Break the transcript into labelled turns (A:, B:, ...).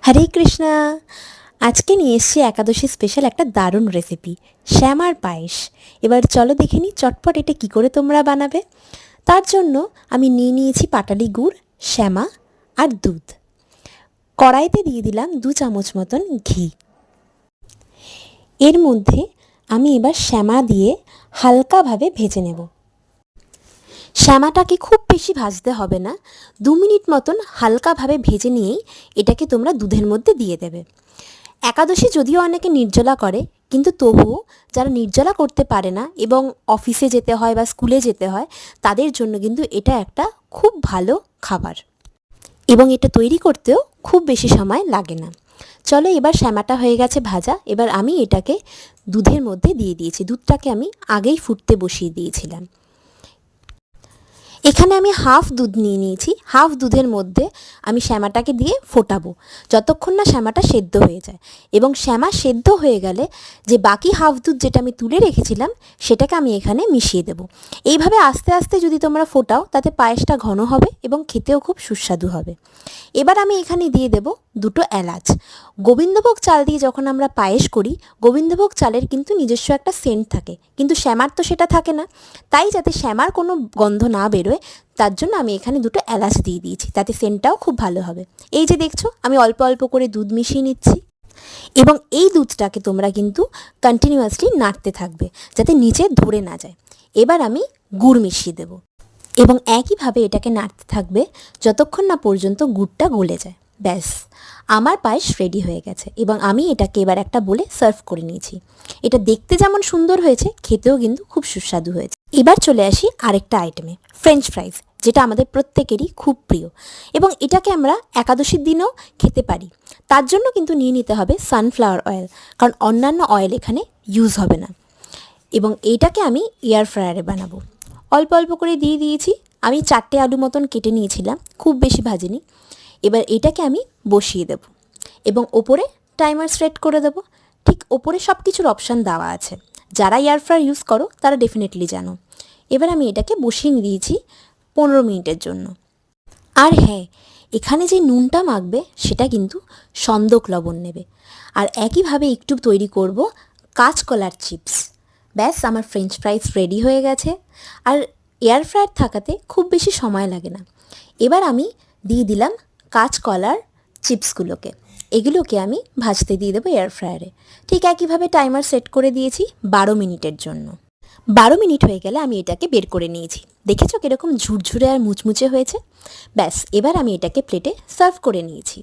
A: হরে কৃষ্ণা। আজকে নিয়ে এসেছি একাদশী স্পেশাল একটা দারুণ রেসিপি, শ্যামার পায়েস। এবার চলো দেখে নিই চটপট এটা কী করে তোমরা বানাবে। তার জন্য আমি নিয়েছি পাটালি গুড়, শ্যামা আর দুধ। কড়াইতে দিয়ে দিলাম 2 চামচ মতন ঘি। এর মধ্যে আমি এবার শ্যামা দিয়ে হালকাভাবে ভেজে নেব। শ্যামাটাকে খুব বেশি ভাজতে হবে না, 2 মিনিট মতন হালকাভাবে ভেজে নিয়েই এটাকে তোমরা দুধের মধ্যে দিয়ে দেবে। একাদশী যদিও অনেকে নির্জলা করে, কিন্তু তবুও যারা নির্জলা করতে পারে না এবং অফিসে যেতে হয় বা স্কুলে যেতে হয়, তাদের জন্য কিন্তু এটা একটা খুব ভালো খাবার এবং এটা তৈরি করতেও খুব বেশি সময় লাগে না। চলো, এবার শ্যামাটা হয়ে গেছে ভাজা। এবার আমি এটাকে দুধের মধ্যে দিয়ে দিয়েছি। দুধটাকে আমি আগেই ফুটতে বসিয়ে দিয়েছিলাম। এখানে আমি হাফ দুধ নিয়ে নিয়েছি। হাফ দুধের মধ্যে আমি শ্যামাটাকে দিয়ে ফোটাবো যতক্ষণ না শ্যামাটা সেদ্ধ হয়ে যায়। এবং শ্যামা সেদ্ধ হয়ে গেলে যে বাকি হাফ দুধ যেটা আমি তুলে রেখেছিলাম সেটাকে আমি এখানে মিশিয়ে দেবো। এইভাবে আস্তে আস্তে যদি তোমরা ফোটাও তাতে পায়েসটা ঘন হবে এবং খেতেও খুব সুস্বাদু হবে। এবার আমি এখানে দিয়ে দেব 2টো এলাচ। গোবিন্দভোগ চাল দিয়ে যখন আমরা পায়েস করি, গোবিন্দভোগ চালের কিন্তু নিজস্ব একটা সেন্ট থাকে, কিন্তু শ্যামার তো সেটা থাকে না। তাই যাতে শ্যামার কোনো গন্ধ না বেরোয়, তার জন্য আমি এখানে 2টো এলাচ দিয়ে দিয়েছি, তাতে সেন্টটাও খুব ভালো হবে। এই যে দেখছো, আমি অল্প অল্প করে দুধ মিশিয়ে নিচ্ছি এবং এই দুধটাকে তোমরা কিন্তু কন্টিনিউয়াসলি নাড়তে থাকবে যাতে নিচে ধরে না যায়। এবার আমি গুড় মিশিয়ে দেব এবং একইভাবে এটাকে নাড়তে থাকবে যতক্ষণ না পর্যন্ত গুড়টা গলে যায়। ব্যাস, আমার পায়েস রেডি হয়ে গেছে এবং আমি এটাকে এবার একটা বলে সার্ভ করে নিয়েছি। এটা দেখতে যেমন সুন্দর হয়েছে, খেতেও কিন্তু খুব সুস্বাদু হয়েছে। এবার চলে আসি আরেকটা আইটেমে, ফ্রেঞ্চ ফ্রাইজ, যেটা আমাদের প্রত্যেকেরই খুব প্রিয় এবং এটাকে আমরা একাদশীর দিনেও খেতে পারি। তার জন্য কিন্তু নিয়ে নিতে হবে সানফ্লাওয়ার অয়েল, কারণ অন্যান্য অয়েল এখানে ইউজ হবে না। এবং এইটাকে আমি এয়ার ফ্রায়ারে বানাবো। অল্প অল্প করে দিয়ে দিয়েছি। আমি 4টে আলু মতন কেটে নিয়েছিলাম, খুব বেশি ভাজিনি। এবার এটাকে আমি বসিয়ে দেব এবং ওপরে টাইমার সেট করে দেব। ঠিক ওপরে সব কিছুর অপশান দেওয়া আছে, যারা এয়ার ফ্রায়ার ইউজ করো তারা ডেফিনেটলি জানো। এবার আমি এটাকে বসিয়ে দিয়েছি 15 মিনিটের জন্য। আর হ্যাঁ, এখানে যে নুনটা মাখবে সেটা কিন্তু সন্দক লবণ নেবে। আর একইভাবে একটু তৈরি করব কাঁচকলার চিপস। ব্যাস, আমার ফ্রেঞ্চ ফ্রাইস রেডি হয়ে গেছে। আর এয়ার ফ্রায়ার থাকাতে খুব বেশি সময় লাগে না। এবার আমি দিয়ে দিলাম কাঁচকলার চিপসগুলোকে। এগুলোকে আমি ভাজতে দিয়ে দেবো এয়ার ফ্রায়ারে। ঠিক একইভাবে টাইমার সেট করে দিয়েছি 12 মিনিটের জন্য। 12 মিনিট হয়ে গেলে আমি এটাকে বের করে নিয়েছি। দেখেছো কীরকম ঝুরঝুরে আর মুচমুচে হয়েছে। ব্যাস, এবার আমি এটাকে প্লেটে সার্ভ করে নিয়েছি।